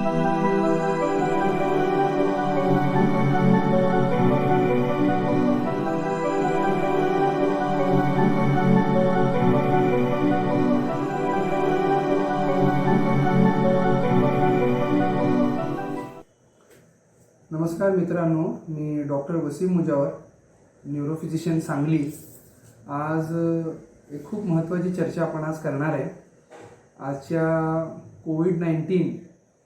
नमस्कार मित्रांनो, मी doctor Wasim Mujawar, neurophysician Sangli. आज एक खूप महत्त्वाची चर्चा आपण आज करणार आहे। आजच्या कोविड-19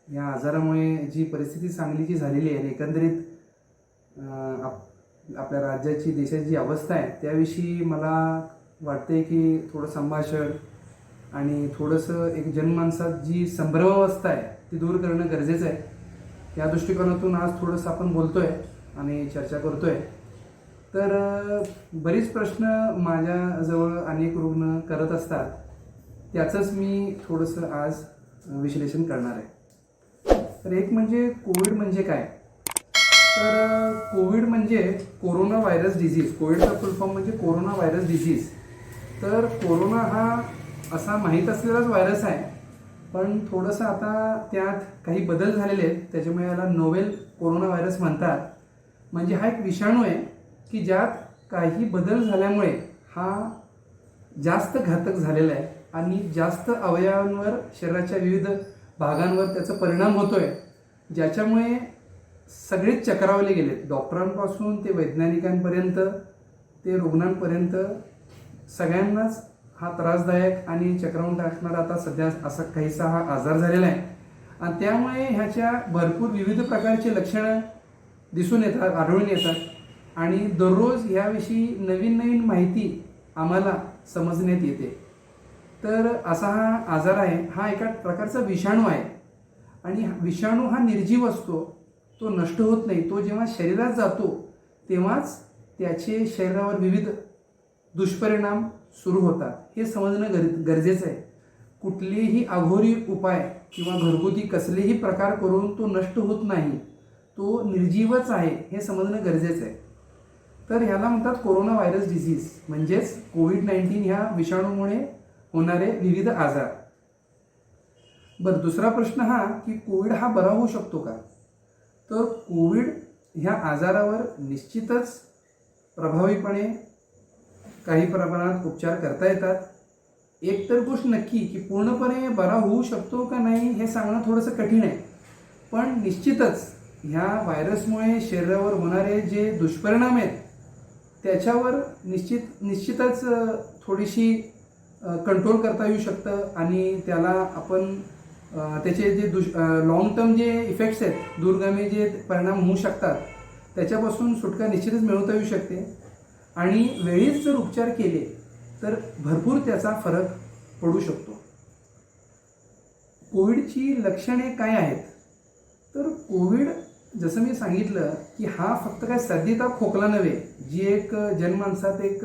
या आजारामुळे जी परिस्थिती सांगलीची झालेली आहे, एकंदरीत आपल्या राज्याची देशाची जी अवस्था आहे त्याविषयी मला वाटते की थोडं संभाषण आणि थोडंसं एक जनमानसात जी संभ्रमावस्था आहे ती दूर करणं गरजेचं आहे। या दृष्टिकोनातून आज थोडंसं आपण बोलतोय आणि चर्चा करतोय। तर बरीच प्रश्न माझ्याजवळ अनेक रुग्ण करत असतात, त्याचंच मी थोडंसं आज विश्लेषण करणार आहे। तर एक म्हणजे कोविड म्हणजे काय? तर कोविड म्हणजे कोरोना व्हायरस डिझीज। कोविडचा फुल फॉर्म म्हणजे कोरोना व्हायरस डिझीज। तर कोरोना हा असा माहीत असलेलाच व्हायरस आहे, पण थोडंसं आता त्यात काही बदल झालेले आहेत, त्याच्यामुळे याला नोवेल कोरोना व्हायरस म्हणतात। म्हणजे हा एक विषाणू आहे की ज्यात काही बदल झाल्यामुळे हा जास्त घातक झालेला आहे आणि जास्त अवयवांवर, शरीराच्या विविध भागांवर त्याचा परिणाम होतोय, ज्याच्यामुळे सगळेच चक्रावले गेलेत। डॉक्टरांपासून ते वैज्ञानिकांपर्यंत ते रुग्णांपर्यंत सगळ्यांनाच हा त्रासदायक आणि चक्रावून टाकणारा आता सध्या असा काहीसा हा आजार झालेला आहे। आणि त्यामुळे ह्याच्या भरपूर विविध प्रकारचे लक्षणं दिसून येतात, आढळून येतात आणि दररोज याविषयी नवीन नवीन माहिती आम्हाला समजण्यात येते। तर असा हा आजार आहे, हा एका प्रकारचा विषाणू आहे आणि विषाणू हा निर्जीव असतो, तो नष्ट होत नाही। तो जेव्हा शरीरात जातो तेव्हाच त्याचे शरीरावर विविध दुष्परिणाम सुरू होतात, हे समजणं गरजेचं आहे। कुठलेही अघोरी उपाय किंवा घरगुती कसलेही प्रकार करून तो नष्ट होत नाही, तो निर्जीवच आहे, हे समजणं गरजेचं आहे। तर ह्याला म्हणतात कोरोना व्हायरस डिझीज, म्हणजेच कोविड-19 ह्या विषाणूमुळे होणारे विविध आजार। बरं, दुसरा प्रश्न हा की कोविड हा बरा होऊ शकतो का? तर कोविड ह्या आजारावर निश्चितच प्रभावीपणे काही प्रमाणात उपचार करता येतात। एक तर गोष्ट नक्की की पूर्णपणे बरा होऊ शकतो का नाही हे सांगणं थोडंसं कठीण आहे, पण निश्चितच ह्या व्हायरसमुळे शरीरावर होणारे जे दुष्परिणाम आहेत त्याच्यावर निश्चितच थोडीशी कंट्रोल करता येऊ शकतं आणि त्याला आपण त्याचे जे लॉंग टर्म जे इफेक्ट्स आहेत, दूरगामी जे परिणाम होऊ शकतात, त्याच्यापासून सुटका निश्चितच मिळवता येऊ शकते आणि वेळीच जर उपचार केले तर भरपूर त्याचा फरक पडू शकतो। कोविडची लक्षणे काय आहेत? तर कोविड, जसं मी सांगितलं की हा फक्त काय सर्दी ताप खोकला नव्हे, जी एक जनमानसात एक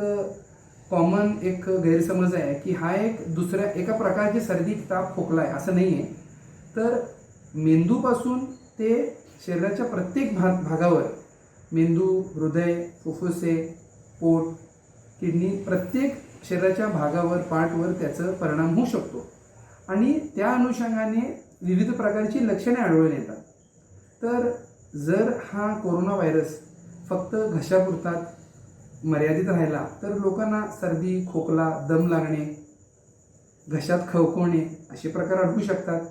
कॉमन एक गैरसमज आहे की हा एक दुसऱ्या एका प्रकारची सर्दी ताप खोकला आहे, असं नाही आहे। तर मेंदूपासून ते शरीराच्या प्रत्येक भागावर, मेंदू, हृदय, फुफ्फुसे, पोट, किडनी, प्रत्येक शरीराच्या भागावर, पार्टवर त्याचा परिणाम होऊ शकतो आणि त्या अनुषंगाने विविध प्रकारची लक्षणे आढळून येतात। तर जर हा कोरोना व्हायरस फक्त घशापुरतात मर्यादित राहिला तर लोकांना सर्दी, खोकला, दम लागणे, घशात खवखवणे असे प्रकार आढळू शकतात।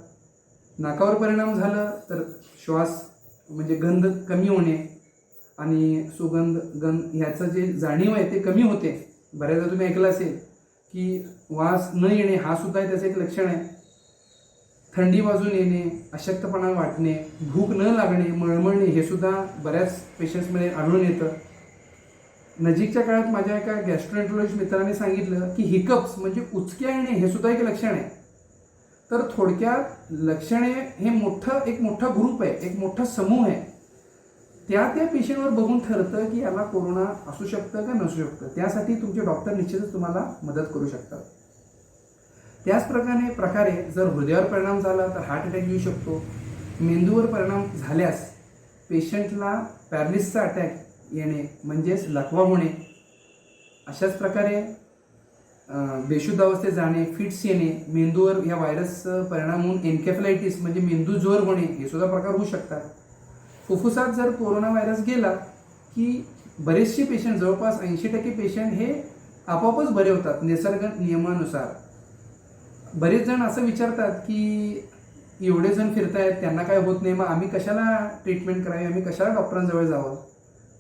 नाकावर परिणाम झाला तर श्वास म्हणजे गंध कमी होणे आणि सुगंध गंध ह्याचं जे जाणीव आहे ते कमी होते। बऱ्याचदा तुम्ही ऐकलं असेल की वास न येणे हा सुद्धा त्याचं एक लक्षण आहे। थंडी वाजून येणे, अशक्तपणा वाटणे, भूक न लागणे, मळमळणे हे सुद्धा बऱ्याच पेशंट्समध्ये आढळून येतं। नजीकच्या काळात माझ्या एका गॅस्ट्रोएंटरोलॉजिस्ट मित्राने सांगितलं की हिकअप्स म्हणजे उचक्या येणे हे सुद्धा एक लक्षण आहे। तर थोडक्यात लक्षणे हे एक मोठा ग्रुप आहे, एक मोठा समूह आहे। त्या पेशंटवर बघून ठरतं की याला कोरोना असू शकतं का नसू शकतं। त्यासाठी तुमचे डॉक्टर निश्चितच तुम्हाला मदत करू शकतात। त्याच प्रकारे जर हृदयावर परिणाम झाला तर हार्ट अटॅक येऊ शकतो। मेंदूवर परिणाम झाल्यास पेशंटला पॅरालिसिसचा अटॅक येणे म्हणजेच लकवा होणे। अशाच प्रकारे बेशुद्ध अवस्थेत जाणे, फिट्स येणे, मेंदूवर ह्या व्हायरसचा परिणाम होऊन एन्केफलायटिस म्हणजे मेंदू ज्वर होणे हे सुद्धा प्रकार होऊ शकतात. फुफ्फुसात जर कोरोना व्हायरस गेला की बरेचसे पेशंट, जवळपास 80% पेशंट हे आपोआपच बरे होतात निसर्ग नियमानुसार. बरेच जण असं विचारतात की एवढे जण फिरतायत त्यांना काय होत नाही, मग आम्ही कशाला ट्रीटमेंट करावी, आम्ही कशाला डॉक्टरांजवळ जावं.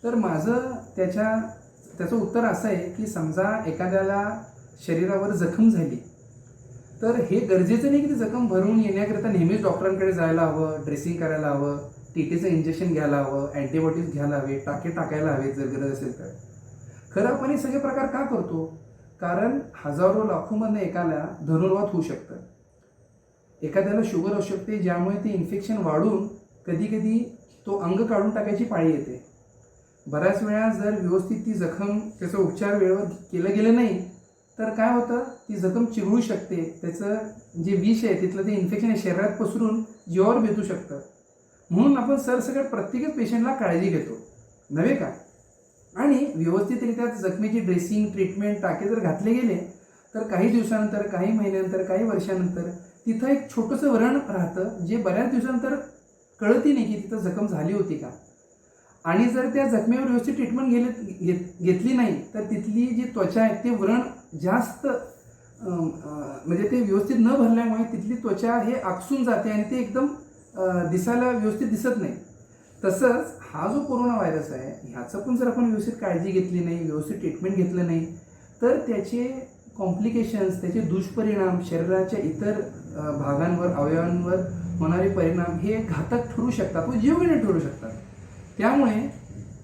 तर माझं त्याचं उत्तर असं आहे की समजा एखाद्याला शरीरावर जखम झाली तर हे गरजेचं नाही की ती जखम भरून येण्याकरिता नेहमीच डॉक्टरांकडे जायला हवं, ड्रेसिंग करायला हवं, टीटीचं इंजेक्शन घ्यायला हवं, अँटीबायोटिक्स घ्यायला हवे, टाके टाकायला हवे जर गरज असेल तर. खरं आपण हे सगळे प्रकार का करतो? कारण हजारो लाखोमधनं एकाला धनुर्वात होऊ शकतं, एखाद्याला शुगर असू शकते, ज्यामुळे ते इन्फेक्शन वाढून कधी कधी तो अंग काढून टाकायची पाळी येते. बऱ्याच वेळा जर व्यवस्थित ती जखम, त्याचा उपचार वेळेवर केलं गेलं नाही तर काय होतं, ती जखम चिघळू शकते, त्याचं जे विष आहे तिथलं ते इन्फेक्शन शरीरात पसरून जीवावर बेतू शकतं. म्हणून आपण सरसकट प्रत्येकच पेशंटला काळजी घेतो नव्हे का. आणि व्यवस्थितरित्या जखमेची ड्रेसिंग, ट्रीटमेंट, टाके जर घातले गेले तर काही दिवसानंतर, काही महिन्यानंतर, काही वर्षानंतर तिथं एक छोटंसं व्रण राहतं जे बऱ्याच दिवसानंतर कळतही नाही की तिथं जखम झाली होती का. आणि जर त्या जखमेवर व्यवस्थित ट्रीटमेंट घेतली नाही तर तिथली जी त्वचा आहे ते व्रण जास्त म्हणजे ते व्यवस्थित न भरल्यामुळे तिथली त्वचा हे आकसून जाते आणि ते एकदम दिसायला व्यवस्थित दिसत नाही. तसंच हा जो कोरोना व्हायरस आहे ह्याचं पण जर आपण व्यवस्थित काळजी घेतली नाही, व्यवस्थित ट्रीटमेंट घेतलं नाही तर त्याचे कॉम्प्लिकेशन्स, त्याचे दुष्परिणाम, शरीराच्या इतर भागांवर, अवयवांवर होणारे परिणाम हे घातक ठरू शकतात व जीवघेणे ठरू शकतात. त्यामुळे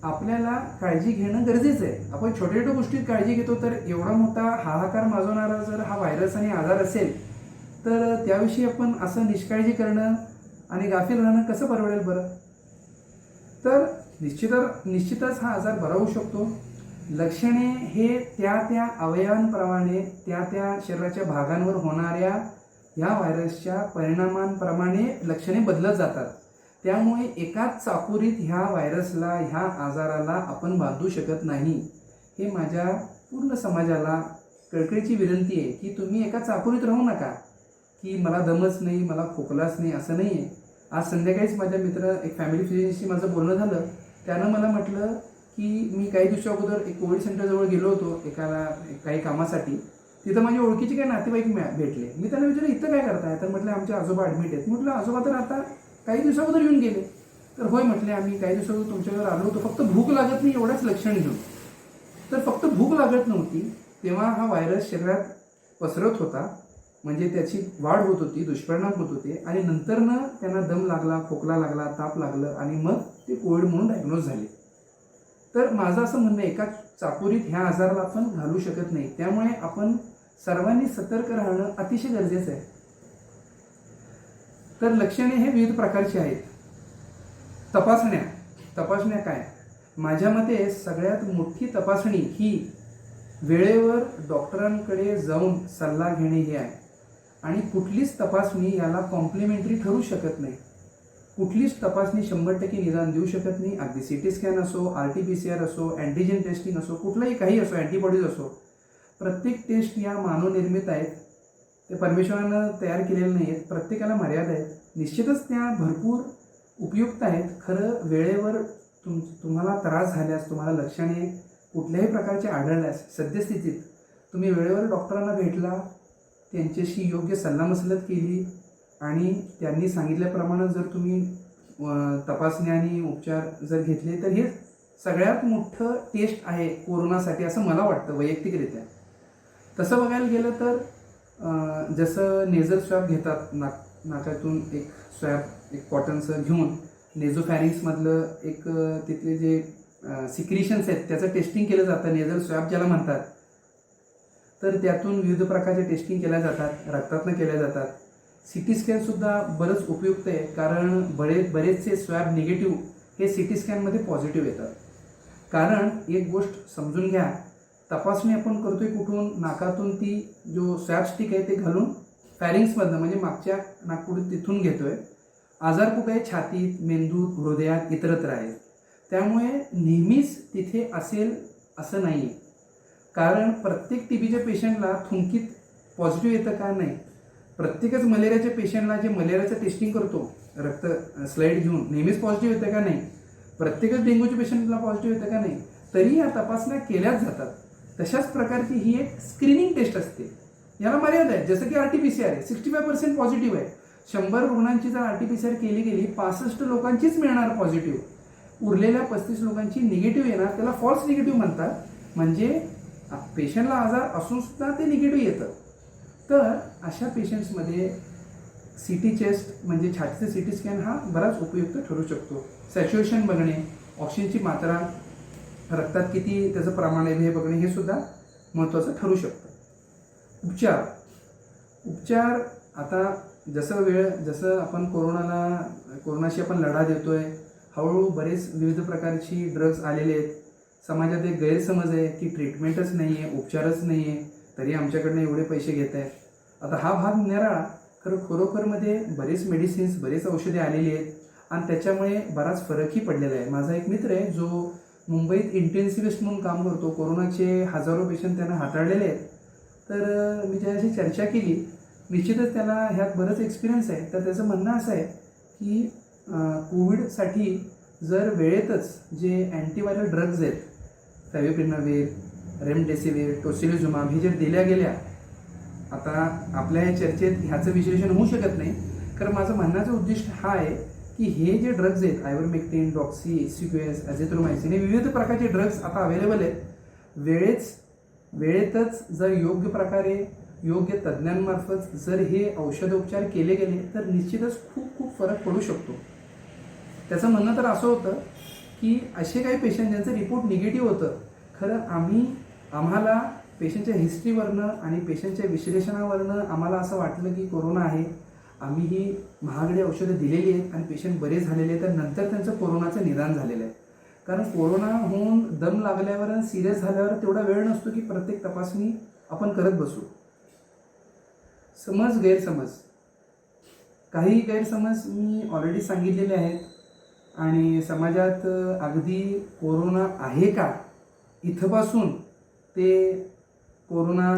आपल्याला काळजी घेणं गरजेचं आहे. आपण छोट्या छोट्या गोष्टीत काळजी घेतो तर एवढा मोठा हाहाकार माजवणारा जर हा व्हायरस आणि आजार असेल तर त्याविषयी आपण असं निष्काळजी करणं आणि गाफील राहणं कसं परवडेल बरं. तर निश्चितच हा आजार बरा होऊ शकतो. लक्षणे हे त्या अवयवांप्रमाणे, त्या शरीराच्या भागांवर होणाऱ्या ह्या व्हायरसच्या परिणामांप्रमाणे लक्षणे बदलत जातात. त्यामुळे एकाच चाकोरीत ह्या व्हायरसला, ह्या आजाराला आपण बांधू शकत नाही. हे माझ्या पूर्ण समाजाला कळकळीची विनंती आहे की तुम्ही एका चाकोरीत राहू नका की मला दमच नाही, मला खोकलाच नाही, असं नाही आहे. आज संध्याकाळीच माझ्या एक फॅमिली फिजिशियनशी माझं बोलणं झालं. त्यानं मला म्हटलं की मी काही दिवसा अगोदर एक कोविड सेंटरजवळ गेलो होतो काही कामासाठी. तिथं माझ्या ओळखीचे काही नातेवाईक भेटले. मी त्यांना विचारलं इथं काय करताय, तर म्हटलं आमचे आजोबा ॲडमिट आहेत. म्हटलं आजोबा तर आता काही दिवसाअगोदर येऊन गेले. तर होय म्हटले, आम्ही काही दिवसाअगोदर तुमच्याकडे आलो होतो, फक्त भूक लागत नाही एवढंच लक्षण घेऊन. तर फक्त भूक लागत नव्हती तेव्हा हा व्हायरस शरीरात पसरत होता, म्हणजे त्याची वाढ होत होती, दुष्परिणाम होत होते आणि नंतरनं त्यांना दम लागला, खोकला लागला, ताप लागलं आणि मग ते कोविड म्हणून डायग्नोज झाले. तर माझं असं म्हणणं आहे, एका चाकोरीत ह्या आजाराला आपण घालू शकत नाही. त्यामुळे आपण सर्वांनी सतर्क राहणं अतिशय गरजेचं आहे. तर लक्षणे हे विविध प्रकारची आहेत. तपासण्या काय? माझ्या मते सगळ्यात मोठी तपासणी ही वेळेवर डॉक्टरांकडे जाऊन सल्ला घेणे ही आहे. आणि कुठलीच तपासणी याला कॉम्प्लिमेंटरी ठरू शकत नाही. कुठलीच तपासणी 100% निदान देऊ शकत नाही. अगदी CT स्कॅन असो, RT-PCR असो, अँटीजेन टेस्टिंग असो, कुठलाही काही असो, अँटीबॉडीज असो, प्रत्येक टेस्ट या मानवनिर्मित आहेत. ते परमेश्वरानं तयार केलेले नाही आहेत. प्रत्येकाला मर्यादा आहेत. निश्चितच त्या भरपूर उपयुक्त आहेत. खरं वेळेवर तुम्हाला त्रास झाल्यास, तुम्हाला लक्षणे कुठल्याही प्रकारचे आढळल्यास सद्यस्थितीत तुम्ही वेळेवर डॉक्टरांना भेटला, त्यांच्याशी योग्य सल्लामसलत केली आणि त्यांनी सांगितल्याप्रमाणे जर तुम्ही तपासणी आणि उपचार जर घेतले तर हे सगळ्यात मोठं टेस्ट आहे कोरोनासाठी असं मला वाटतं वैयक्तिकरित्या. तसं बघायला गेलं तर जसं नेझल स्वॅब घेतात, नाकातून एक स्वॅब, एक कॉटनचं घेऊन नेझोफॅरिंग्समधलं एक तिथले जे सिक्रिशन्स आहेत त्याचं टेस्टिंग केलं जातं, नेझल स्वॅब ज्याला म्हणतात. तर त्यातून विविध प्रकारचे टेस्टिंग केल्या जातात, रक्तातनं केल्या जातात. CT स्कॅनसुद्धा बरंच उपयुक्त आहे, कारण बरेचसे स्वॅब निगेटिव्ह हे CT स्कॅनमध्ये पॉझिटिव्ह येतात. कारण एक गोष्ट समजून घ्या, तपासणी आपण करतोय कुठून? नाकातून ती जो स्वॅब स्टिक आहे ते घालून फॅरिंग्समधनं म्हणजे मागच्या नाकपुडीत तिथून घेतोय. आजार कुठे आहे? छातीत, मेंदूत, हृदयात, इतरत्र आहे. त्यामुळे नेहमीच तिथे असेल असं नाही. कारण प्रत्येक टीबीच्या पेशंटला थुंकीत पॉझिटिव्ह येतं का नाही, प्रत्येकच मलेरियाच्या पेशंटला जे मलेरियाचं टेस्टिंग करतो रक्त स्लाईड घेऊन नेहमीच पॉझिटिव्ह येतं का नाही, प्रत्येकच डेंग्यूच्या पेशंटला पॉझिटिव्ह येतं का नाही, तरी या तपासण्या केल्याच जातात. तशाच प्रकारची ही एक स्क्रीनिंग टेस्ट असते. याला मर्यादा आहे. जसं की RT-PCR आहे, 65% पॉझिटिव्ह आहे. 100 रुग्णांची जर RT-PCR केली गेली 65 लोकांचीच मिळणार पॉझिटिव्ह, उरलेल्या 35 लोकांची निगेटिव्ह येणार. त्याला फॉल्स निगेटिव्ह म्हणतात. म्हणजे पेशंटला आजार असून सुद्धा ते निगेटिव्ह येतं. तर अशा पेशंट्समध्ये CT चेस्ट म्हणजे छातीचं CT स्कॅन हा बराच उपयुक्त ठरू शकतो. सॅच्युरेशन बघणे, ऑक्सिजनची मात्रा रक्तात किती त्याचं प्रमाण आहे हे बघणे हे सुद्धा महत्त्वाचं ठरू शकतं. उपचार आता जसं आपण कोरोनाशी आपण लढा देतोय, हळूहळू बरेच विविध प्रकारची ड्रग्ज आलेले आहेत. समाजात एक गैरसमज आहे की ट्रीटमेंटच नाही आहे, उपचारच नाही आहे, तरी आमच्याकडनं एवढे पैसे घेत आहेत. आता हा भाग निराळा. खरोखरमध्ये बरेच मेडिसिन्स, बरेच औषधे आलेली आहेत आणि त्याच्यामुळे बराच फरकही पडलेला आहे. माझा एक मित्र आहे जो मुंबईत इंटेन्सिव्हिस्ट म्हणून काम करतो. कोरोनाचे हजारो पेशंट त्यानं हाताळलेले आहेत. तर मी त्याच्याशी चर्चा केली. निश्चितच त्याला ह्यात बरंच एक्सपिरियन्स आहे. तर त्याचं म्हणणं असं आहे की कोविडसाठी जर वेळेतच जे अँटीव्हायरल ड्रग्ज आहेत, फॅव्हिपिराविर, रेमडेसिविर, टोसिलिझुमाब हे जर दिल्या गेल्या, आता आपल्या या चर्चेत ह्याचं विश्लेषण होऊ शकत नाही, कारण माझं म्हणण्याचं उद्दिष्ट हा आहे की हे जे ड्रग्ज आहेत आयव्हरमेक्टिन, डॉक्सी, HCQS, अझिथ्रोमायसिन हे विविध प्रकारचे ड्रग्ज आता अवेलेबल आहेत. वेळेतच जर योग्य प्रकारे योग्य तज्ज्ञांमार्फत जर हे औषधोपचार केले गेले तर निश्चितच खूप खूप फरक पडू शकतो. त्याचं म्हणणं तर असं होतं की असे काही पेशंट ज्यांचं रिपोर्ट निगेटिव्ह होतं, खरं आम्हाला पेशंटच्या हिस्ट्रीवरनं आणि पेशंटच्या विश्लेषणावरनं आम्हाला असं वाटलं की कोरोना आहे. आम्ही ही महागडी औषधं दिलेली आहेत आणि पेशंट बरे झालेले आहेत. तर नंतर त्यांचं कोरोनाचं निदान झालेलं आहे. कारण कोरोना होऊन दम लागल्यावर आणि सिरियस झाल्यावर तेवढा वेळ नसतो की प्रत्येक तपासणी आपण करत बसू. गैरसमज, काही गैरसमज मी ऑलरेडी सांगितलेले आहेत आणि समाजात अगदी कोरोना आहे का इथंपासून ते कोरोना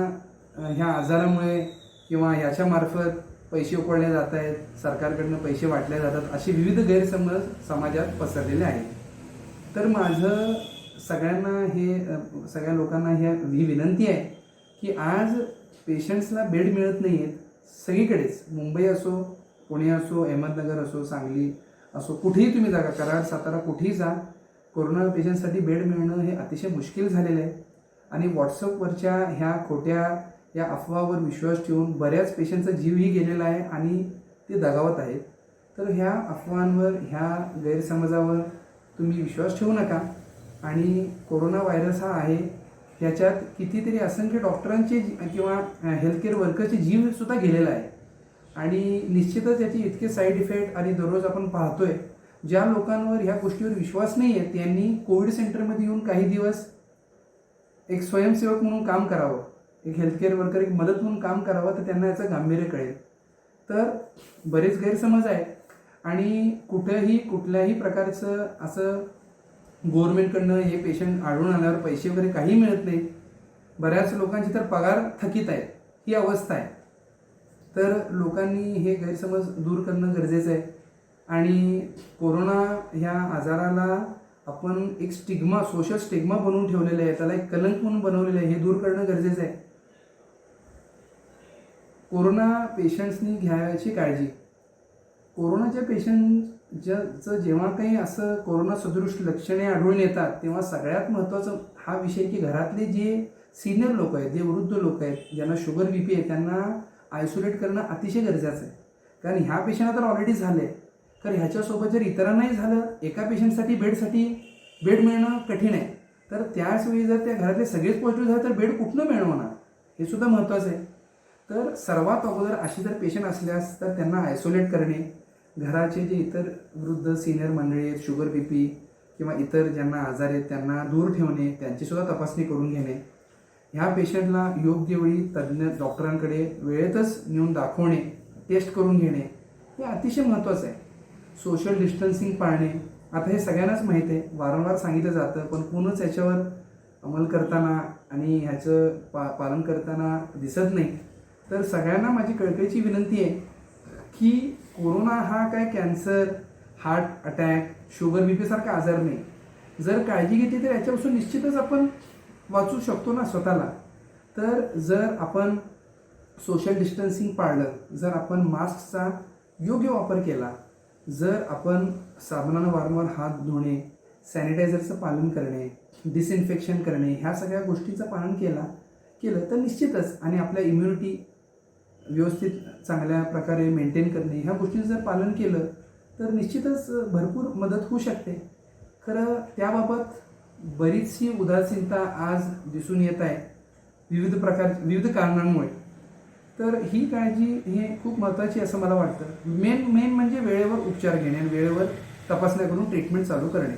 ह्या आजारामुळे किंवा ह्याच्यामार्फत पैसे उकळले जात आहेत, सरकारकडनं पैसे वाटले जातात, असे विविध गैरसमज समाजात पसरलेले आहेत. तर माझं सगळ्या लोकांना ही विनंती आहे की आज पेशंट्सला बेड मिळत नाही आहेत सगळीकडेच. मुंबई असो, पुणे असो, अहमदनगर असो, सांगली असो, कुठेही तुम्ही जागा, कराड, सातारा, कुठेही जा, कोरोना पेशंटसाठी बेड मिळणं हे अतिशय मुश्किल झालेलं आहे. आणि व्हॉट्सअपवरच्या ह्या खोट्या या अफवावर विश्वास ठेवून बऱ्याच पेशंटचा जीवही गेलेला आहे आणि ते दगावत आहेत. तर ह्या अफवांवर, ह्या गैरसमजावर तुम्ही विश्वास ठेवू नका. आणि कोरोना व्हायरस हा आहे, ह्याच्यात कितीतरी असंख्य डॉक्टरांचे किंवा हेल्थकेअर वर्करचे जीवसुद्धा गेलेला आहे. आणि निश्चितच याचे इतके साईड इफेक्ट आणि दररोज आपण पाहतोय. ज्या लोकांवर ह्या गोष्टीवर विश्वास नाही आहे त्यांनी कोविड सेंटरमध्ये येऊन काही दिवस एक स्वयंसेवक म्हणून काम करावं, एक हेल्थकेअर वर्कर एक मदत म्हणून काम करावं, तर त्यांना याचं गांभीर्य कळेल. तर बरेच गैरसमज आहेत आणि कुठल्याही प्रकारचं असं गव्हर्नमेंटकडनं हे पेशंट आढळून आल्यावर पैसे वगैरे काही मिळत नाही. बऱ्याच लोकांची तर पगार थकीत आहेत, ही अवस्था आहे. तर लोकांनी हे गैरसमज दूर करणं गरजेचं आहे. आणि कोरोना ह्या आजाराला आपण एक सोशल स्टिग्मा बनवून ठेवलेलं आहे, त्याला एक कलंक म्हणून बनवलेलं आहे, हे दूर करणं गरजेचं आहे. कोरोना पेशंट्सनी घ्यायची काळजी. कोरोनाच्या पेशंटचं जेव्हा काही असं कोरोना सदृश लक्षणे आढळून येतात तेव्हा सगळ्यात महत्त्वाचं हा विषय की घरातले जे सिनियर लोक आहेत, जे वृद्ध लोक आहेत, ज्यांना शुगर BP आहे, त्यांना आयसोलेट करणं अतिशय गरजेचं आहे. कारण ह्या पेशंटला तर ऑलरेडी झालं आहे, तर ह्याच्यासोबत जर इतरांनाही झालं, एका पेशंटसाठी बेड मिळणं कठीण आहे. तर त्याच वेळी जर त्या घरातले सगळेच पॉझिटिव्ह झाले तर बेड कुठनं मिळवणार, हे सुद्धा महत्त्वाचं आहे. तर सर्वात अगोदर अशी जर पेशंट असल्यास तर त्यांना आयसोलेट करणे, घराचे जे इतर वृद्ध सिनियर मंडळी आहेत, शुगर BP किंवा इतर ज्यांना आजार आहेत त्यांना दूर ठेवणे, त्यांचीसुद्धा तपासणी करून घेणे, ह्या पेशंटला योग्य वेळी तज्ज्ञ डॉक्टरांकडे वेळेतच नेऊन दाखवणे, टेस्ट करून घेणे, हे अतिशय महत्त्वाचं आहे. सोशल डिस्टन्सिंग पाळणे. आता हे सगळ्यांनाच माहीत आहे, वारंवार सांगितलं जातं, पण कोणच याच्यावर अंमल करताना आणि ह्याचं पालन करताना दिसत नाही. तर सगळ्यांना माझी कळकळीची विनंती आहे की कोरोना हा काय cancer, heart attack, sugar, BP सारखा आजार नाही. जर काळजी घेतली तर याच्यापासून निश्चितच आपण वाचू शकतो ना स्वतःला. तर जर आपण सोशल डिस्टन्सिंग पाळलं, जर आपण मास्कचा योग्य वापर केला, जर आपण साबणानं वारंवार हात धुणे, सॅनिटायझरचं पालन करणे, डिसइन्फेक्शन करणे, ह्या सगळ्या गोष्टीचं पालन केलं तर निश्चितच, आणि आपल्या इम्युनिटी व्यवस्थित चांगल्या प्रकारे मेंटेन करणे, ह्या गोष्टीचं जर पालन केलं तर निश्चितच भरपूर मदत होऊ शकते. खरं त्याबाबत बरीचशी उदासीनता आज दिसून येत आहे विविध कारणांमुळे. तर ही काळजी हे खूप महत्त्वाची असं मला वाटतं. मेन म्हणजे वेळेवर उपचार घेणे आणि वेळेवर तपासण्या करून ट्रीटमेंट चालू करणे.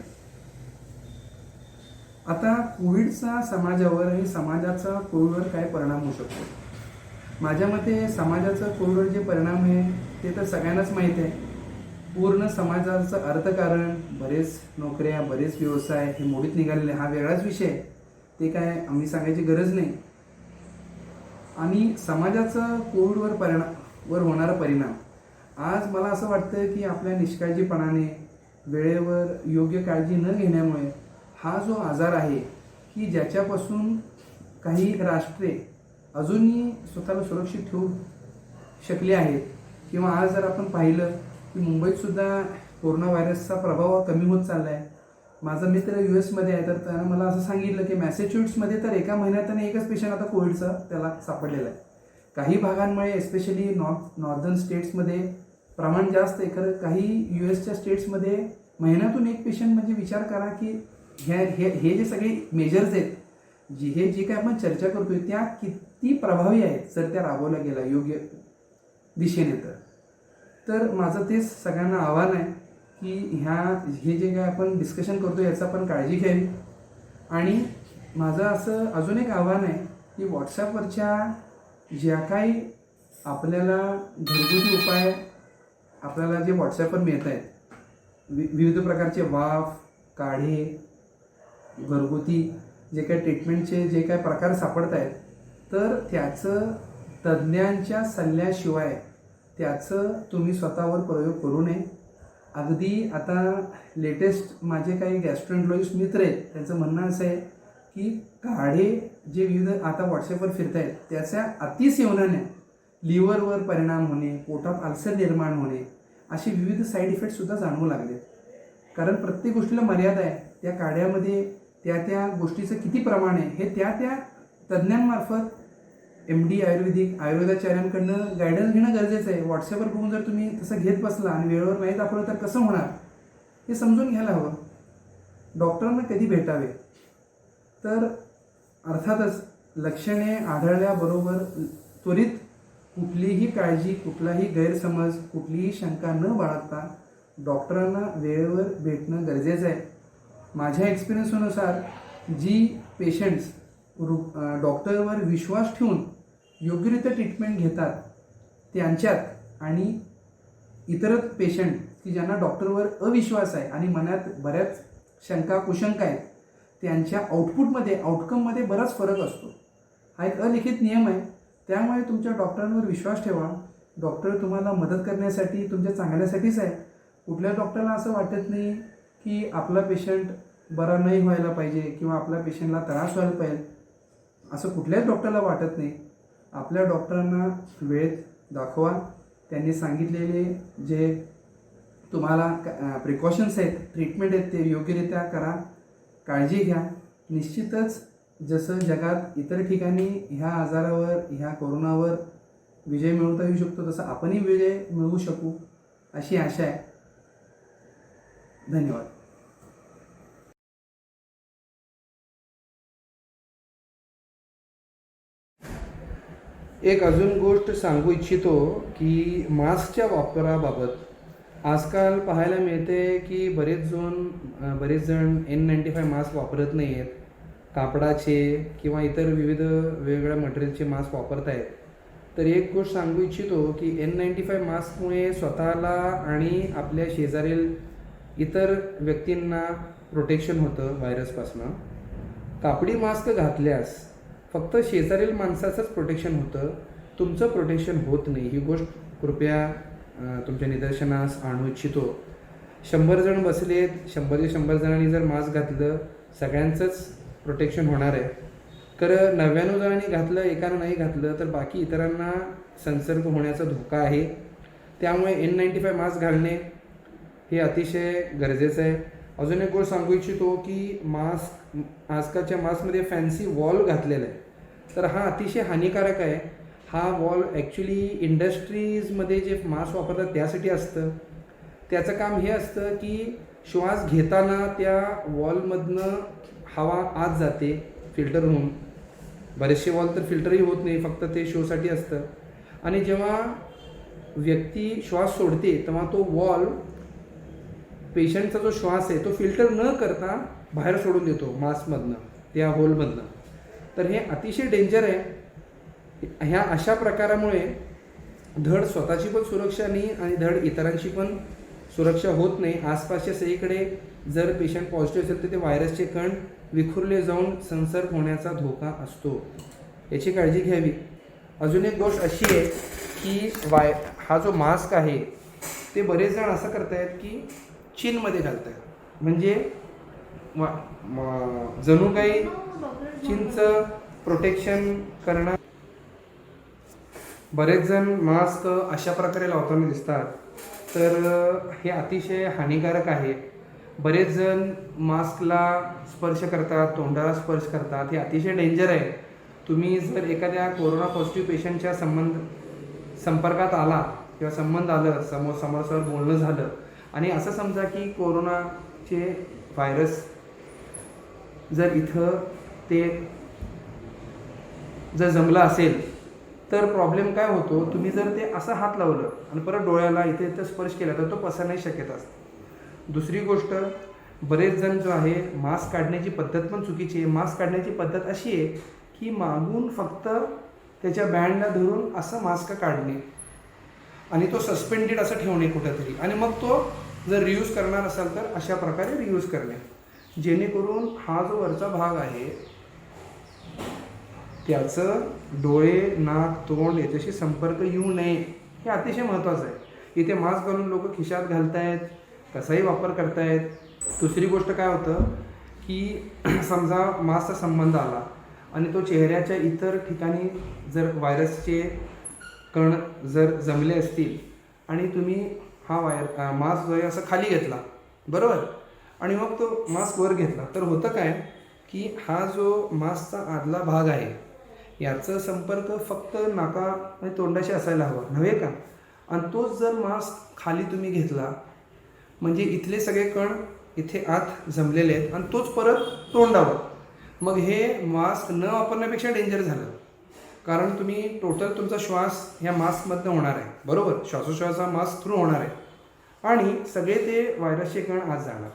आता कोविडचा समाजावर आणि समाजाचा कोविडवर काय परिणाम होऊ शकतो? माझ्या मते समाजाचा कोविडवर जे परिणाम आहे ते तर सगळ्यांनाच माहीत आहे. पूर्ण समाजाचं अर्थकारण, बरेच नोकऱ्या, बरेच व्यवसाय हे मोडीत निघालेले, हा वेगळाच विषय आहे, ते काय आम्ही सांगायची गरज नाही. आणि समाजाचा कोविडवर होणारा परिणाम, आज मला असं वाटतं की आपल्या निष्काळजीपणाने, वेळेवर योग्य काळजी न घेण्यामुळे हा जो आजार आहे की ज्याच्यापासून काही राष्ट्रे अजूनही स्वतःला सुरक्षित ठेवू शकली आहेत. किंवा आज जर आपण पाहिलं की मुंबईतसुद्धा कोरोना व्हायरसचा प्रभाव कमी होत चालला आहे. माझा मित्र US मध्ये आहे, तर त्यानं मला असं सांगितलं की मॅसेच्युट्समध्ये तर एका महिन्यात एकच पेशंट आता कोविडचा त्याला सापडलेला आहे. काही भागांमुळे एस्पेशली नॉर्दर्न स्टेट्समध्ये प्रमाण जास्त आहे. खरं काही USच्या स्टेट्समध्ये महिन्यातून एक पेशंट, म्हणजे विचार करा की हे जे सगळे मेजर्स आहेत, जे काय आपण चर्चा करतोय त्या किती प्रभावी आहेत जर त्या राबवल्या गेल्या योग्य दिशेने. तर माझं तेच सगळ्यांना आव्हान आहे की हे जे काय आपण डिस्कशन करतो याचं आपण काळजी घ्यावी. आणि माझं असं अजून एक आव्हान आहे की व्हॉट्सॲपवरच्या ज्या काही आपल्याला घरगुती उपाय आपल्याला जे व्हॉट्सॲपवर मिळत आहेत, विविध प्रकारचे वाफ, काढे, घरगुती जे काही ट्रीटमेंटचे जे काही प्रकार सापडत आहेत, तर त्याचं तज्ज्ञांच्या सल्ल्याशिवाय त्याचं तुम्ही स्वतःवर प्रयोग करू नये. अगदी आता लेटेस्ट माझे काही गॅस्ट्रोएंटरोलॉजिस्ट मित्र आहेत, त्यांचं म्हणणं असं आहे की काढे जे विविध आता व्हॉट्सॲपवर फिरत आहेत त्याच्या अतिसेवनाने लिव्हरवर परिणाम होणे, पोटात अल्सर निर्माण होणे, असे विविध साईड इफेक्टसुद्धा जाणवू लागले. कारण प्रत्येक गोष्टीला मर्यादा आहे. त्या काढ्यामध्ये त्या गोष्टीचं किती प्रमाण आहे हे त्या तज्ज्ञांमार्फत MD आयुर्वेदाचार्यांकडनं गायडन्स घेणं गरजेचं आहे. व्हॉट्सॲपवर बघून जर तुम्ही तसं घेत बसला आणि वेळेवर नाही दाखवलं तर कसं होणार हे समजून घ्यायला हवं. डॉक्टरांना कधी भेटावे, तर अर्थातच लक्षणे आढळल्याबरोबर त्वरित कुठलीही काळजी, कुठलाही गैरसमज, कुठलीही शंका न बाळगता डॉक्टरांना वेळेवर भेटणं गरजेचं आहे. माझ्या एक्सपिरियन्सनुसार जी पेशंट्स डॉक्टरवर विश्वास ठेवून योग्यरित्या ट्रीटमेंट घेतात त्यांच्यात आणि इतर पेशंट की ज्यांना डॉक्टरवर अविश्वास आहे आणि मनात बऱ्याच शंका कुशंका आहेत, त्यांच्या आउटकममध्ये बराच फरक असतो. हा एक अलिखित नियम आहे. त्यामुळे तुमच्या डॉक्टरांवर विश्वास ठेवा. डॉक्टर तुम्हाला मदत करण्यासाठी, तुमच्या चांगल्यासाठीच आहे. कुठल्या डॉक्टरला असं वाटत नाही की आपला पेशंट बरा नाही व्हायला पाहिजे किंवा आपल्या पेशंटला त्रास व्हायला पाहिजे, असं कुठल्याच डॉक्टरला वाटत नाही. आपल्या डॉक्टरांना वेळेत दाखवा. त्यांनी सांगितलेले जे तुम्हाला प्रिकॉशन्स आहेत, ट्रीटमेंट आहेत, ते योग्यरित्या करा. काळजी घ्या. निश्चितच जसं जगात इतर ठिकाणी ह्या आजारावर, ह्या कोरोनावर विजय मिळवता येऊ शकतो, तसं आपणही विजय मिळवू शकू अशी आशा आहे. धन्यवाद. एक अजून गोष्ट सांगू इच्छितो की मास्कच्या वापराबाबत आजकाल पाहायला मिळते की बरेच जण N95 मास्क वापरत नाही आहेत. कापडाचे किंवा इतर विविध वेगवेगळ्या मटेरियलचे मास्क वापरत आहेत. तर एक गोष्ट सांगू इच्छितो की N95 मास्कमुळे स्वतःला आणि आपल्या शेजारील इतर व्यक्तींना प्रोटेक्शन होतं व्हायरसपासून. कापडी मास्क घातल्यास फक्त शेजारील माणसाचंच प्रोटेक्शन होतं, तुमचं प्रोटेक्शन होत नाही. ही गोष्ट कृपया तुमच्या निदर्शनास आणू इच्छितो. 100 जण बसलेत, 100 जणांनी जर मास्क घातलं सगळ्यांचंच प्रोटेक्शन होणार आहे. तर 99 जणांनी घातलं, एकानं नाही घातलं तर बाकी इतरांना संसर्ग होण्याचा धोका आहे. त्यामुळे N95 मास्क घालणे हे अतिशय गरजेचं आहे. अजून एक गोष्ट सांगू इच्छितो की आजकालच्या मास्कमध्ये फॅन्सी वॉल घातलेला आहे, तर हा अतिशय हानिकारक आहे. हा वॉल ॲक्च्युली इंडस्ट्रीजमध्ये जे मास्क वापरतात त्यासाठी असतं. त्याचं काम हे असतं की श्वास घेताना त्या वॉलमधनं हवा आत जाते फिल्टर होऊन. बरेचसे वॉल तर फिल्टरही होत नाही, फक्त ते शोसाठी असतं. आणि जेव्हा व्यक्ती श्वास सोडते तेव्हा तो वॉल पेशंटचा जो श्वास आहे तो फिल्टर न करता बाहेर सोडून देतो मास्कमधनं, त्या होलमधनं. तर हे अतिशय डेंजर आहे. ह्या अशा प्रकारामुळे धड स्वतःची पण सुरक्षा नाही आणि धड इतरांची पण सुरक्षा होत नाही. आसपासच्या सगळीकडे जर पेशंट पॉझिटिव्ह असेल तर ते व्हायरसचे कण विखुरले जाऊन संसर्ग होण्याचा धोका असतो, याची काळजी घ्यावी. अजून एक गोष्ट अशी आहे की हा जो मास्क आहे ते बरेच जण असं करतायत की चीनमध्ये घालतायत, म्हणजे जणू काही चीनचं प्रोटेक्शन करणं. बरेच जण मास्क अशा प्रकारे लावताना दिसतात, तर हे अतिशय हानिकारक आहे. बरेच जण मास्कला स्पर्श करतात, तोंडाला स्पर्श करतात, हे अतिशय डेंजर आहे. तुम्ही जर एखाद्या कोरोना पॉझिटिव्ह पेशंटच्या संपर्कात आला किंवा संबंध आलं, समोरासमोर बोलणं झालं आणि असं समजा की कोरोनाचे व्हायरस जर इथं ते जर जमलं असेल तर प्रॉब्लेम काय होतो, तुम्ही जर ते असं हात लावलं आणि परत डोळ्याला इथे स्पर्श केला तर तो पसरण्याची शक्यता असते. दुसरी गोष्ट, बरेच जण जो आहे मास्क काढण्याची पद्धत पण चुकीची आहे. मास्क काढण्याची पद्धत अशी आहे की मागून फक्त त्याच्या बँडला धरून असं मास्क काढणे आणि तो सस्पेंडेड असं ठेवणे कुठेतरी, आणि मग तो जर रियूज करणार असाल तर अशा प्रकारे रियूज करणे, जेणेकरून हा जो वरचा भाग आहे त्याचं डोळे, नाक, तोंड याच्याशी संपर्क येऊ नये, हे अतिशय महत्त्वाचं आहे. इथे मास्क घालून लोक खिशात घालतायत, कसाही वापर करतायत. दुसरी गोष्ट काय होतं की समजा मास्कचा संबंध आला आणि तो चेहऱ्याच्या इतर ठिकाणी जर व्हायरसचे कण जर जमले असतील आणि तुम्ही हा मास्क जो आहे असं खाली घेतला, बरोबर, आणि मग तो मास्क वर घेतला, तर होतं काय की हा जो मास्कचा आतला भाग आहे याचा संपर्क फक्त नाका आणि तोंडाशी असायला हवा, नव्हे का? आणि तोच जर मास्क खाली तुम्ही घेतला म्हणजे इथले सगळे कण इथे आत जमलेले आहेत आणि तोच परत तोंडावर, मग हे मास्क न वापरण्यापेक्षा डेंजर झालं. कारण तुम्ही टोटल तुमचा श्वास ह्या मास्कमधनं होणार आहे, बरोबर, श्वासोश्वास हा मास्क थ्रू होणार आहे आणि सगळे ते व्हायरसचे कण आत जाणार.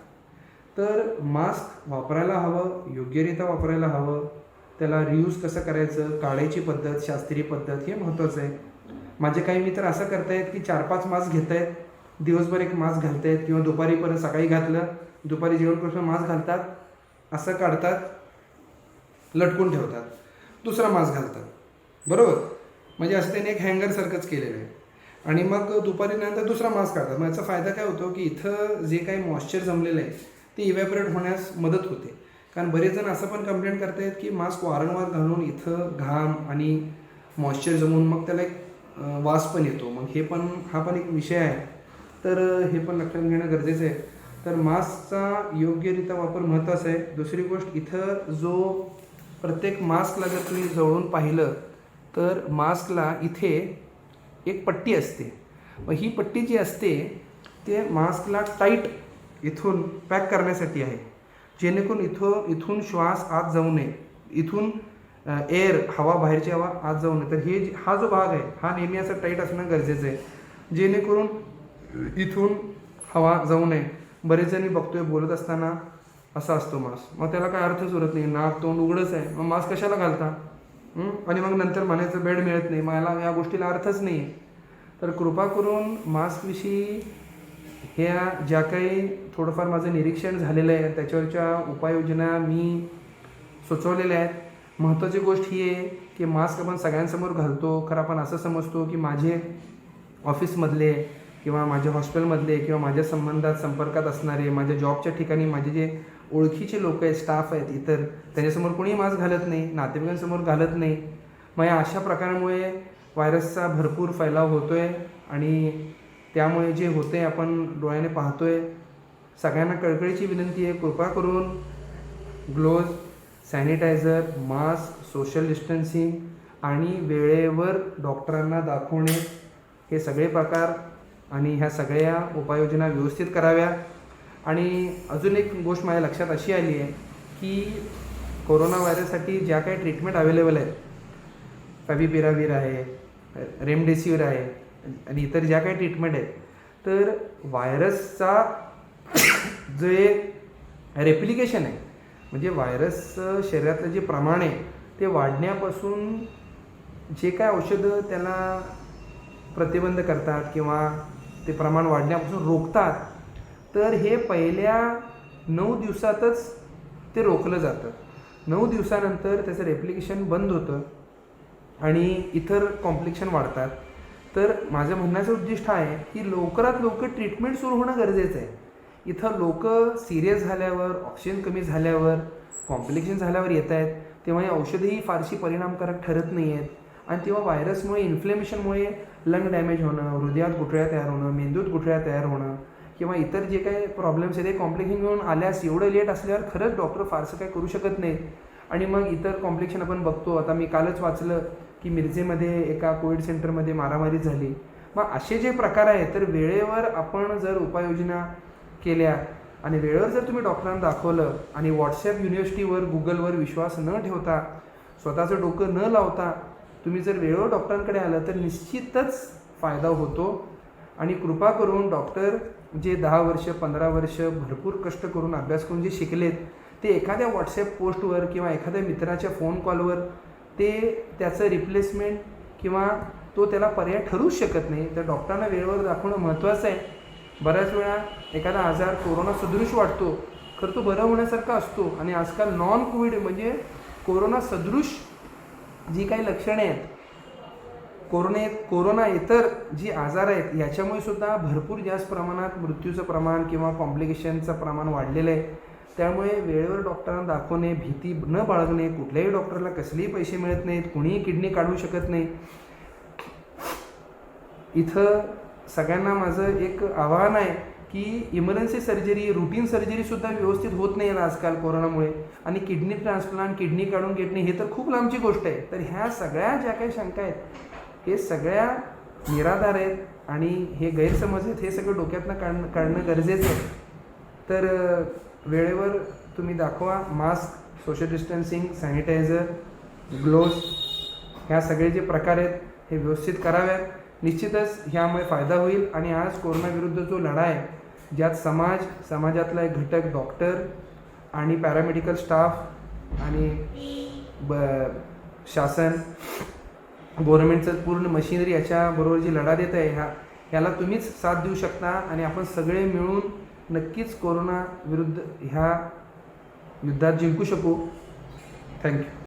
तर मास्क वापरायला हवं, योग्यरित्या वापरायला हवं. त्याला रियूज कसं करायचं, काढायची पद्धत, शास्त्रीय पद्धत, हे महत्त्वाचं आहे. माझे काही मित्र असं करतायत की 4-5 मास्क घेत आहेत, दिवसभर एक मास्क घालतायत किंवा दुपारी परत सकाळी घातलं, दुपारी जेवण करून मास्क घालतात, असं काढतात, लटकून ठेवतात, दुसरा मास्क घालतात, बरोबर, म्हणजे असं त्यांनी एक हँगरसारखंच केलेलं आहे. आणि मग दुपारी नंतर दुसरा मास्क काढतात. मग याचा फायदा काय होतो की इथं जे काही मॉइश्चर जमलेलं आहे ते इव्हॅपोरेट होण्यास मदत होते. कारण बरेच जण असं पण कंप्लेंट करतायत की मास्क वारंवार घालून इथं घाम आणि मॉइश्चर जमून मग त्याला एक वास पण येतो. मग हा पण एक विषय आहे, तर हे पण लक्षात घेणं गरजेचं आहे. तर मास्कचा योग्यरित्या वापर महत्त्वाचा आहे. दुसरी गोष्ट, इथं जो प्रत्येक मास्कला जर तुम्ही जवळून पाहिलं तर मास्कला इथे एक पट्टी असते. मग ही पट्टी जी असते ते मास्कला टाईट इथून पॅक करण्यासाठी आहे, जेणेकरून इथून श्वास आत जाऊ नये, इथून एअर, हवा, बाहेरची हवा आत जाऊ नये. तर हा जो भाग आहे हा नेहमी असं टाईट असणं गरजेचं आहे, जेणेकरून इथून हवा जाऊ नये. बरेच जणी बघतोय बोलत असताना असा असतो मास्क, मग त्याला काय अर्थच उरत नाही, नाक तोंड उघडच आहे, मग मास्क कशाला घालता? आणि मग नंतर म्हणायचं बेड मिळत नाही, मला या गोष्टीला अर्थच नाही आहे. तर कृपा करून मास्कविषयी ह्या ज्या काही थोडंफार माझं निरीक्षण झालेलं आहे त्याच्यावरच्या उपाययोजना मी सुचवलेल्या आहेत. महत्त्वाची गोष्ट ही आहे की मास्क आपण सगळ्यांसमोर घालतो, खरं आपण असं समजतो की माझे ऑफिसमधले किंवा माझ्या हॉस्टेलमधले किंवा माझ्या संपर्कात असणारे, माझ्या जॉबच्या ठिकाणी माझे जे ओळखीचे लोक आहेत, स्टाफ आहेत इतर, त्यांच्यासमोर कोणी मास्क घालत नाही, नातेवाईकांसमोर घालत नाही. मग या अशा प्रकारामुळे व्हायरसचा भरपूर फैलाव होतो आहे आणि त्यामुळे जे होते आपण डोळ्याने पाहतो आहे. सगळ्यांना कळकळीची विनंती आहे, कृपा करून gloves, sanitiser, mask, social distancing आणि वेळेवर डॉक्टरांना दाखवणे हे सगळे प्रकार आणि ह्या सगळ्या उपाययोजना व्यवस्थित कराव्या. आणि अजून एक गोष्ट माझ्या लक्षात अशी आली आहे की कोरोना व्हायरससाठी ज्या काही ट्रीटमेंट अवेलेबल आहेत, फॅव्हिपिराविर आहे, रेमडेसिविर आहे आणि इतर ज्या काही ट्रीटमेंट आहेत, तर व्हायरसचा जे रेप्लिकेशन आहे, म्हणजे व्हायरसचं शरीरातलं जे प्रमाण आहे ते वाढण्यापासून जे काय औषधं त्याला प्रतिबंध करतात किंवा ते प्रमाण वाढण्यापासून रोखतात, तर हे पहिल्या 9 दिवसातच ते रोखलं जातं. 9 दिवसानंतर त्याचं रेप्लिकेशन बंद होतं आणि इतर कॉम्प्लिकेशन वाढतात. तर माझं म्हणण्याचं उद्दिष्ट आहे की लवकरात लवकर ट्रीटमेंट सुरू होणं गरजेचं आहे. इथं लोक सिरियस झाल्यावर, ऑक्सिजन कमी झाल्यावर, कॉम्प्लिकेशन झाल्यावर येत आहेत, तेव्हा ही औषधंही फारशी परिणामकारक ठरत नाही आहेत. आणि तेव्हा व्हायरसमुळे, इन्फ्लेमेशनमुळे लंग डॅमेज होणं, हृदयात गुठळ्या तयार होणं, मेंदूत गुठळ्या तयार होणं किंवा इतर जे काही प्रॉब्लेम्स आहेत ते कॉम्प्लिकेशन घेऊन आल्यास एवढं लेट असल्यावर खरंच डॉक्टर फारसं काही करू शकत नाही. आणि मग इतर कॉम्प्लिकेशन आपण बघतो. आता मी कालच वाचलं की मिरजेमध्ये एका कोविड सेंटरमध्ये मारामारी झाली. मग असे जे प्रकार आहेत, तर वेळेवर आपण जर उपाययोजना केल्या आणि वेळेवर जर तुम्ही डॉक्टरांना दाखवलं आणि व्हॉट्सॲप, युनिव्हर्सिटीवर, गुगलवर विश्वास न ठेवता, स्वतःचं डोकं न लावता तुम्ही जर वेळेवर डॉक्टरांकडे आलं तर निश्चितच फायदा होतो. आणि कृपा करून डॉक्टर जे 10 वर्ष, 15 वर्ष भरपूर कष्ट करून अभ्यास करून जे शिकलेत, ते एखाद्या व्हॉट्सॲप पोस्टवर किंवा एखाद्या मित्राच्या फोन कॉलवर ते त्याचं रिप्लेसमेंट किंवा तो त्याला पर्याय ठरूच शकत नाही. तर डॉक्टरांना वेळेवर दाखवणं महत्त्वाचं आहे. बऱ्याच वेळा एखादा आजार कोरोना सदृश वाटतो, खरं तो बरं होण्यासारखा असतो. आणि आजकाल नॉन कोविड म्हणजे कोरोना सदृश जी काही लक्षणे आहेत, कोरोना इतर जी आजार आहेत, याच्यामुळे सुद्धा भरपूर जास्त प्रमाणात मृत्यूचं प्रमाण किंवा कॉम्प्लिकेशनचं प्रमाण वाढलेलं आहे. त्यामुळे वेळेवर डॉक्टरांना दाखवणे, भीती न बाळगणे, कुठल्याही डॉक्टरला कसलेही पैसे मिळत नाहीत, कुणीही किडनी काढू शकत नाही. इथं सगळ्यांना माझं एक आवाहन आहे की इमर्जन्सी सर्जरी, रुटीन सर्जरीसुद्धा व्यवस्थित होत नाही आहे आजकाल कोरोनामुळे. आणि किडनी ट्रान्सप्लांट, किडनी काढून घेणे हे तर खूप लांबची गोष्ट आहे. तर ह्या सगळ्या ज्या काही शंका आहेत, हे सगळ्या निराधार आहेत आणि हे गैरसमज आहेत, हे सगळं डोक्यातनं काढणं गरजेचं आहे. तर वेळेवर तुम्ही दाखवा. Mask, social distancing, sanitiser, gloves ह्या सगळे जे प्रकार आहेत हे व्यवस्थित कराव्यात. निश्चितच ह्यामुळे फायदा होईल. आणि आज कोरोनाविरुद्ध जो लढा आहे, ज्यात समाजातला एक घटक डॉक्टर आणि पॅरामेडिकल स्टाफ आणि शासन, गव्हर्नमेंटचं पूर्ण मशिनरी याच्याबरोबर जी लढा देत आहे, ह्याला तुम्हीच साथ देऊ शकता. आणि आपण सगळे मिळून नक्कीच कोरोना विरुद्ध ह्या युद्धात जिंकू शकू. थँक्यू.